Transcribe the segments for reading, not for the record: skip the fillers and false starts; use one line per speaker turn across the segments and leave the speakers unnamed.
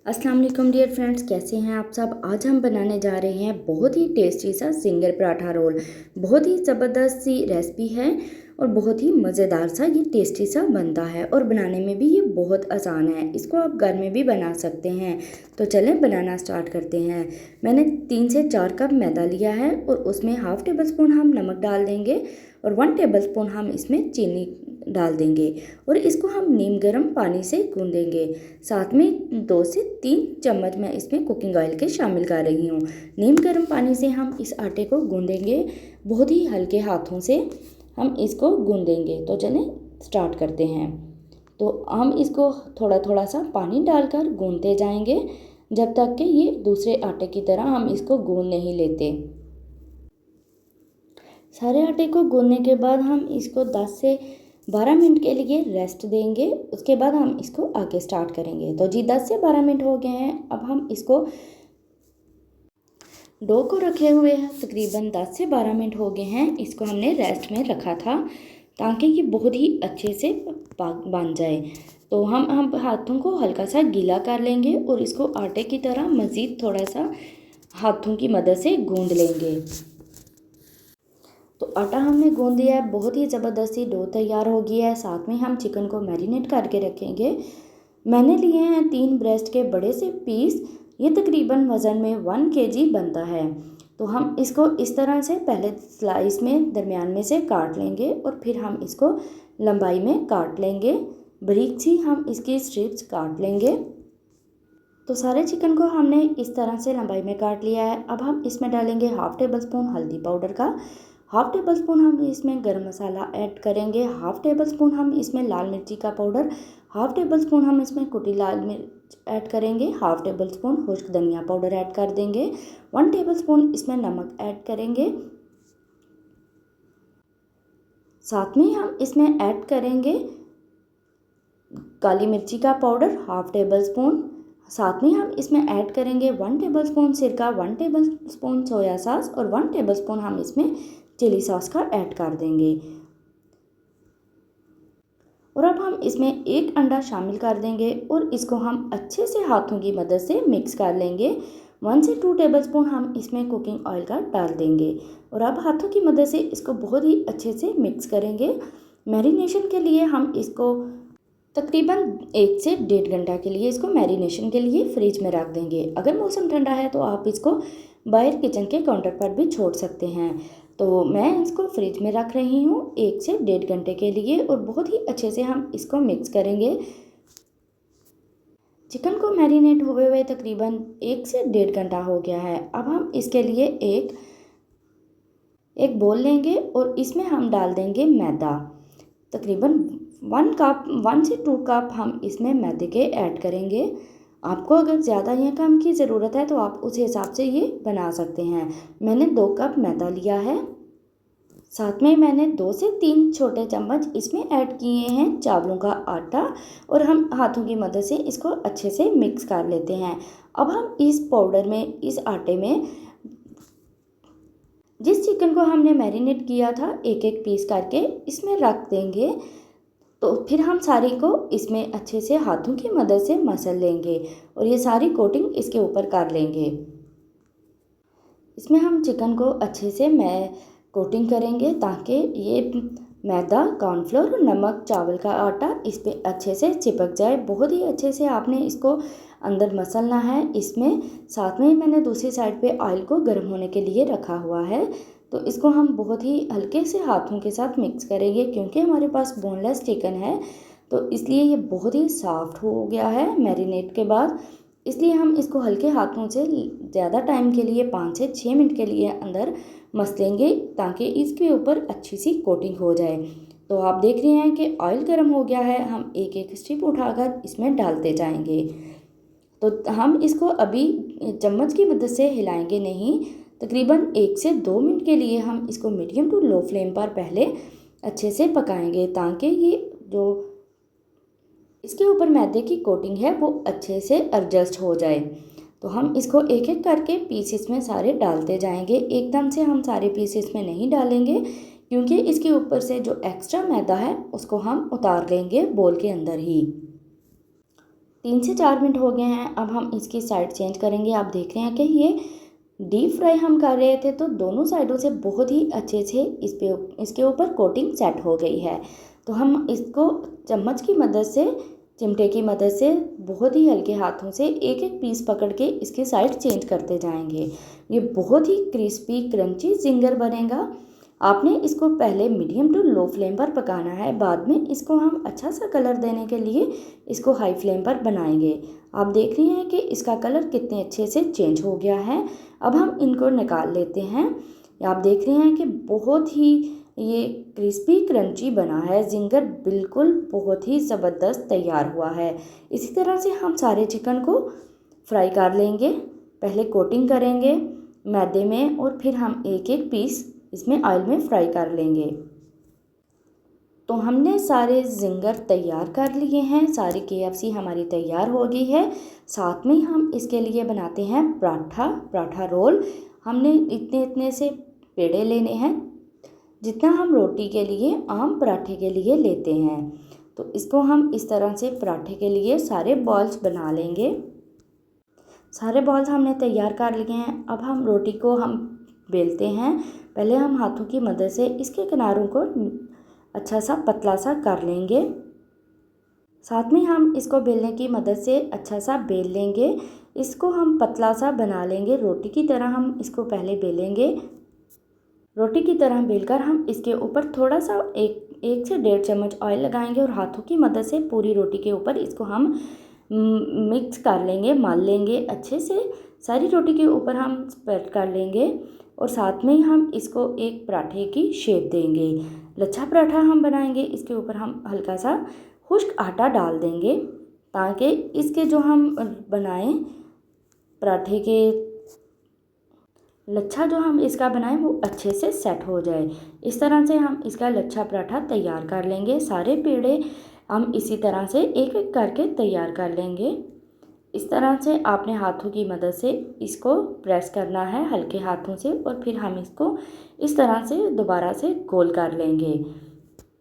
अस्सलाम वालेकुम dear friends, कैसे हैं आप सब। आज हम बनाने जा रहे हैं बहुत ही टेस्टी सा सिंगर पराठा रोल। बहुत ही ज़बरदस्त सी रेसिपी है और बहुत ही मज़ेदार सा ये टेस्टी सा बनता है और बनाने में भी ये बहुत आसान है। इसको आप घर में भी बना सकते हैं। तो चलें बनाना स्टार्ट करते हैं। मैंने 3 से 4 कप मैदा लिया है और उसमें हाफ़ टेबल स्पून हम नमक डाल देंगे और 1 टेबल स्पून हम इसमें चीनी डाल देंगे और इसको हम नीम गर्म पानी से गूंदेंगे। साथ में 2 से 3 चम्मच मैं इसमें कुकिंग ऑयल के शामिल कर रही हूँ। नीम गर्म पानी से हम इस आटे को गूंदेंगे, बहुत ही हल्के हाथों से हम इसको गूंदेंगे। तो चलें स्टार्ट करते हैं। तो हम इसको थोड़ा थोड़ा सा पानी डालकर गूंदते जाएंगे जब तक कि ये दूसरे आटे की तरह हम इसको गूंद नहीं लेते। सारे आटे को गूंदने के बाद हम इसको 10 से 12 मिनट के लिए रेस्ट देंगे। उसके बाद हम इसको आगे स्टार्ट करेंगे। तो जी 10 से 12 मिनट हो गए हैं। अब हम इसको डो को रखे हुए हैं, तकरीबन 10 से 12 मिनट हो गए हैं। इसको हमने रेस्ट में रखा था ताकि ये बहुत ही अच्छे से बन जाए। तो हम हाथों को हल्का सा गीला कर लेंगे और इसको आटे की तरह मज़ीद थोड़ा सा हाथों की मदद से गूंद लेंगे। तो आटा हमने गूंद दिया है, बहुत ही ज़बरदस्ती डो तैयार हो गया है। साथ में हम चिकन को मैरिनेट करके रखेंगे। मैंने लिए हैं 3 ब्रेस्ट के बड़े से पीस। ये तकरीबन वज़न में 1 केजी बनता है। तो हम इसको इस तरह से पहले स्लाइस में दरमियान में से काट लेंगे और फिर हम इसको लंबाई में काट लेंगे। बारीक सी हम इसकी स्ट्रिप्स काट लेंगे। तो सारे चिकन को हमने इस तरह से लंबाई में काट लिया है। अब हम इसमें डालेंगे हाफ़ टेबल स्पून हल्दी पाउडर का, हाफ़ टेबल स्पून हम इसमें गरम मसाला ऐड करेंगे, हाफ़ टेबल स्पून हम इसमें लाल मिर्ची का पाउडर, हाफ़ टेबल स्पून हम इसमें कुटी लाल मिर्च ऐड करेंगे, हाफ़ टेबल स्पून खुश्क धनिया पाउडर ऐड कर देंगे, 1 टेबल स्पून इसमें नमक ऐड करेंगे। साथ में हम इसमें ऐड करेंगे काली मिर्ची का पाउडर हाफ़ टेबल स्पून। साथ में हम इसमें ऐड करेंगे 1 टेबल स्पून सिरका, 1 टेबल स्पून सोया सॉस और 1 टेबल स्पून हम इसमें चिली सॉस का ऐड कर देंगे। और अब हम इसमें 1 अंडा शामिल कर देंगे और इसको हम अच्छे से हाथों की मदद से मिक्स कर लेंगे। 1 से 2 टेबल स्पून हम इसमें कुकिंग ऑयल का डाल देंगे और अब हाथों की मदद से इसको बहुत ही अच्छे से मिक्स करेंगे। मैरिनेशन के लिए हम इसको तकरीबन 1 से 1.5 घंटा के लिए इसको मैरिनेशन के लिए फ्रिज में रख देंगे। अगर मौसम ठंडा है तो आप इसको बाहर किचन के काउंटर पर भी छोड़ सकते हैं। तो मैं इसको फ्रिज में रख रही हूँ 1 से 1.5 घंटे के लिए और बहुत ही अच्छे से हम इसको मिक्स करेंगे। चिकन को मैरिनेट हुए हुए तकरीबन 1 से 1.5 घंटा हो गया है। अब हम इसके लिए एक बोल लेंगे और इसमें हम डाल देंगे मैदा। तकरीबन 1 से 2 कप हम इसमें मैदे के ऐड करेंगे। आपको अगर ज़्यादा या कम की ज़रूरत है तो आप उस हिसाब से ये बना सकते हैं। मैंने 2 कप मैदा लिया है। साथ में मैंने 2 से 3 छोटे चम्मच इसमें ऐड किए हैं चावलों का आटा और हम हाथों की मदद से इसको अच्छे से मिक्स कर लेते हैं। अब हम इस पाउडर में, इस आटे में जिस चिकन को हमने मैरिनेट किया था एक एक पीस करके इसमें रख देंगे। तो फिर हम सारी को इसमें अच्छे से हाथों की मदद से मसल लेंगे और ये सारी कोटिंग इसके ऊपर कर लेंगे। इसमें हम चिकन को अच्छे से कोटिंग करेंगे ताकि ये मैदा, कॉर्नफ्लोर और नमक, चावल का आटा इस पर अच्छे से चिपक जाए। बहुत ही अच्छे से आपने इसको अंदर मसलना है इसमें। साथ में मैंने दूसरी साइड पे ऑयल को गर्म होने के लिए रखा हुआ है। तो इसको हम बहुत ही हल्के से हाथों के साथ मिक्स करेंगे क्योंकि हमारे पास बोनलेस चिकन है तो इसलिए ये बहुत ही सॉफ्ट हो गया है मैरिनेट के बाद। इसलिए हम इसको हल्के हाथों से ज़्यादा टाइम के लिए 5 से 6 मिनट के लिए अंदर मसलेंगे ताकि इसके ऊपर अच्छी सी कोटिंग हो जाए। तो आप देख रहे हैं कि ऑयल गर्म हो गया है। हम एक एक स्टिप उठाकर इसमें डालते जाएंगे। तो हम इसको अभी चम्मच की मदद से हिलाएंगे नहीं। तकरीबन 1 से 2 मिनट के लिए हम इसको मीडियम टू लो फ्लेम पर पहले अच्छे से पकाएंगे ताकि ये जो इसके ऊपर मैदे की कोटिंग है वो अच्छे से एडजस्ट हो जाए। तो हम इसको एक एक करके पीसेस में सारे डालते जाएंगे। एकदम से हम सारे पीसेस में नहीं डालेंगे क्योंकि इसके ऊपर से जो एक्स्ट्रा मैदा है उसको हम उतार लेंगे बोल के अंदर ही। 3 से 4 मिनट हो गए हैं। अब हम इसकी साइड चेंज करेंगे। आप देख रहे हैं कि ये डीप फ्राई हम कर रहे थे तो दोनों साइडों से बहुत ही अच्छे से इसके ऊपर कोटिंग सेट हो गई है। तो हम इसको चम्मच की मदद से, चिमटे की मदद से बहुत ही हल्के हाथों से एक एक पीस पकड़ के इसकी साइड चेंज करते जाएंगे। ये बहुत ही क्रिस्पी क्रंची जिंगर बनेगा। आपने इसको पहले मीडियम टू लो फ्लेम पर पकाना है, बाद में इसको हम अच्छा सा कलर देने के लिए इसको हाई फ्लेम पर बनाएंगे। आप देख रहे हैं कि इसका कलर कितने अच्छे से चेंज हो गया है। अब हम इनको निकाल लेते हैं। आप देख रहे हैं कि बहुत ही ये क्रिस्पी क्रंची बना है। जिंगर बिल्कुल बहुत ही ज़बरदस्त तैयार हुआ है। इसी तरह से हम सारे चिकन को फ्राई कर लेंगे। पहले कोटिंग करेंगे मैदे में और फिर हम एक एक पीस इसमें ऑयल में फ्राई कर लेंगे। तो हमने सारे जिंगर तैयार कर लिए हैं। सारी KFC हमारी तैयार हो गई है। साथ में हम इसके लिए बनाते हैं पराठा रोल। हमने इतने इतने से पेड़े लेने हैं जितना हम रोटी के लिए, आम पराठे के लिए लेते हैं। तो इसको हम इस तरह से पराठे के लिए सारे बॉल्स बना लेंगे। सारे बॉल्स हमने तैयार कर लिए हैं। अब हम रोटी को हम बेलते हैं। पहले हम हाथों की मदद से इसके किनारों को अच्छा सा पतला सा कर लेंगे। साथ में हम इसको बेलने की मदद से अच्छा सा बेल लेंगे। इसको हम पतला सा बना लेंगे। रोटी की तरह हम इसको पहले बेलेंगे। रोटी की तरह बेलकर हम इसके ऊपर थोड़ा सा एक से 1.5 चम्मच ऑयल लगाएंगे और हाथों की मदद से पूरी रोटी के ऊपर इसको हम मिक्स कर लेंगे, माल लेंगे अच्छे से। सारी रोटी के ऊपर हम स्प्रेड कर लेंगे और साथ में ही हम इसको एक पराठे की शेप देंगे। लच्छा पराठा हम बनाएंगे। इसके ऊपर हम हल्का सा खुश्क आटा डाल देंगे ताकि इसके जो हम बनाएं पराठे के लच्छा जो हम इसका बनाएं वो अच्छे से सेट हो जाए। इस तरह से हम इसका लच्छा पराठा तैयार कर लेंगे। सारे पेड़े हम इसी तरह से एक एक करके तैयार कर लेंगे। इस तरह से आपने हाथों की मदद से इसको प्रेस करना है हल्के हाथों से और फिर हम इसको इस तरह से दोबारा से गोल कर लेंगे।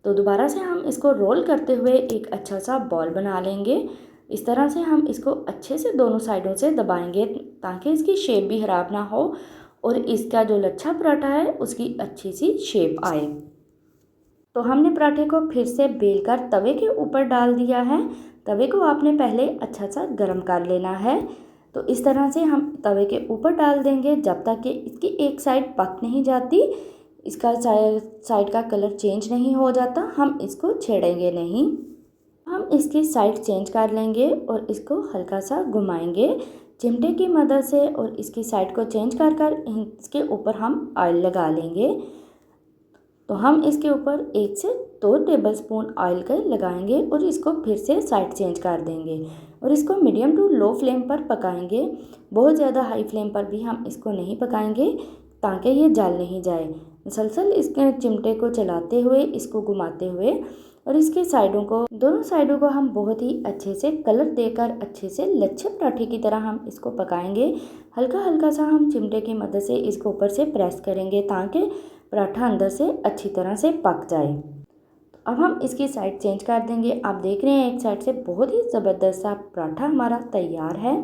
तो दोबारा से हम इसको रोल करते हुए एक अच्छा सा बॉल बना लेंगे। इस तरह से हम इसको अच्छे से दोनों साइडों से दबाएंगे ताकि इसकी शेप भी ख़राब ना हो और इसका जो लच्छा पराठा है उसकी अच्छी सी शेप आए। तो हमने पराठे को फिर से बेलकर तवे के ऊपर डाल दिया है। तवे को आपने पहले अच्छा सा गर्म कर लेना है। तो इस तरह से हम तवे के ऊपर डाल देंगे जब तक कि इसकी एक साइड पक नहीं जाती, इसका साइड का कलर चेंज नहीं हो जाता, हम इसको छेड़ेंगे नहीं। हम इसकी साइड चेंज कर लेंगे और इसको हल्का सा घुमाएंगे चिमटे की मदद से और इसकी साइड को चेंज कर कर इसके ऊपर हम ऑयल लगा लेंगे। तो हम इसके ऊपर 1 से 2 टेबलस्पून ऑयल के लगाएंगे और इसको फिर से साइड चेंज कर देंगे और इसको मीडियम टू लो फ्लेम पर पकाएंगे। बहुत ज़्यादा हाई फ्लेम पर भी हम इसको नहीं पकाएंगे ताकि ये जल नहीं जाए। मुसलसल इसके चिमटे को चलाते हुए, इसको घुमाते हुए और इसके साइडों को, दोनों साइडों को हम बहुत ही अच्छे से कलर देकर अच्छे से लच्छे पराठे की तरह हम इसको पकाएंगे। हल्का हल्का सा हम चिमटे की मदद से इसको ऊपर से प्रेस करेंगे ताकि पराठा अंदर से अच्छी तरह से पक जाए। अब हम इसकी साइड चेंज कर देंगे। आप देख रहे हैं एक साइड से बहुत ही ज़बरदस्त सा पराठा हमारा तैयार है।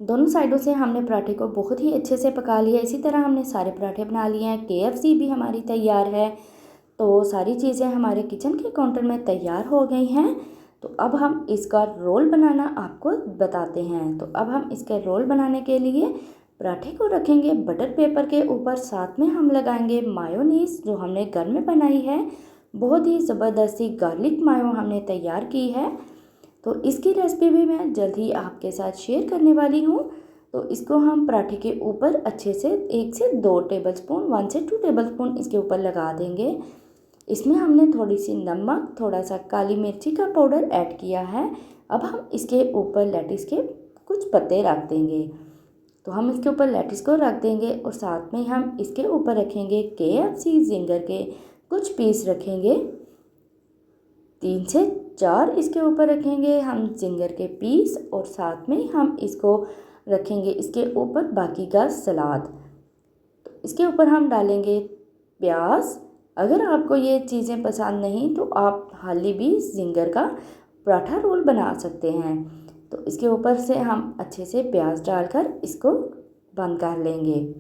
दोनों साइडों से हमने पराठे को बहुत ही अच्छे से पका लिया। इसी तरह हमने सारे पराठे बना लिए हैं। KFC भी हमारी तैयार है। तो सारी चीज़ें हमारे किचन के काउंटर में तैयार हो गई हैं। तो अब हम इसका रोल बनाना आपको बताते हैं। तो अब हम इसके रोल बनाने के लिए पराठे को रखेंगे बटर पेपर के ऊपर। साथ में हम लगाएंगे मायोनीज़ जो हमने घर में बनाई है। बहुत ही ज़बरदस्ती गार्लिक मायो हमने तैयार की है। तो इसकी रेसिपी भी मैं जल्द ही आपके साथ शेयर करने वाली हूँ। तो इसको हम पराठे के ऊपर अच्छे से 1 से 2 टेबलस्पून, 1 से 2 टेबलस्पून इसके ऊपर लगा देंगे। इसमें हमने थोड़ी सी नमक, थोड़ा सा काली मिर्ची का पाउडर ऐड किया है। अब हम इसके ऊपर लेटिस के कुछ पत्ते रख देंगे। तो हम इसके ऊपर लेटिस को रख देंगे और साथ में हम इसके ऊपर रखेंगे KFC जिंगर के कुछ पीस रखेंगे। 3 से 4 इसके ऊपर रखेंगे हम जिंगर के पीस और साथ में हम इसको रखेंगे इसके ऊपर बाकी का सलाद। तो इसके ऊपर हम डालेंगे प्याज। अगर आपको ये चीज़ें पसंद नहीं तो आप हाली भी जिंगर का पराठा रोल बना सकते हैं। तो इसके ऊपर से हम अच्छे से प्याज डालकर इसको बंद कर लेंगे।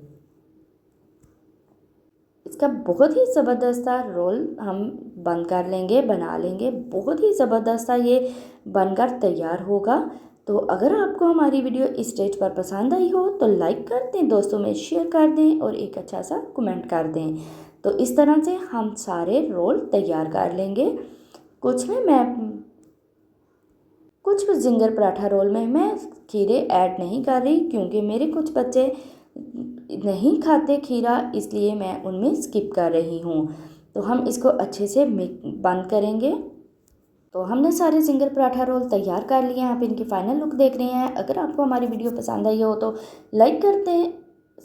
इसका बहुत ही ज़बरदस्त रोल हम बंद कर लेंगे, बना लेंगे। बहुत ही ज़बरदस्त ये बनकर तैयार होगा। तो अगर आपको हमारी वीडियो इस स्टेज पर पसंद आई हो तो लाइक कर दें, दोस्तों में शेयर कर दें और एक अच्छा सा कमेंट कर दें। तो इस तरह से हम सारे रोल तैयार कर लेंगे। कुछ जिंगर पराठा रोल में मैं खीरे ऐड नहीं कर रही, क्योंकि मेरे कुछ बच्चे नहीं खाते खीरा, इसलिए मैं उनमें स्किप कर रही हूँ। तो हम इसको अच्छे से बंद करेंगे। तो हमने सारे जिंगर पराठा रोल तैयार कर लिए हैं। आप इनकी फाइनल लुक देख रहे हैं। अगर आपको हमारी वीडियो पसंद आई हो तो लाइक कर दें,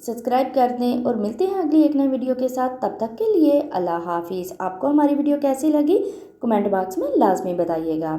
सब्सक्राइब कर दें और मिलते हैं अगली एक नई वीडियो के साथ। तब तक के लिए अल्लाह हाफिज़। आपको हमारी वीडियो कैसी लगी कमेंट बॉक्स में लाजमी बताइएगा।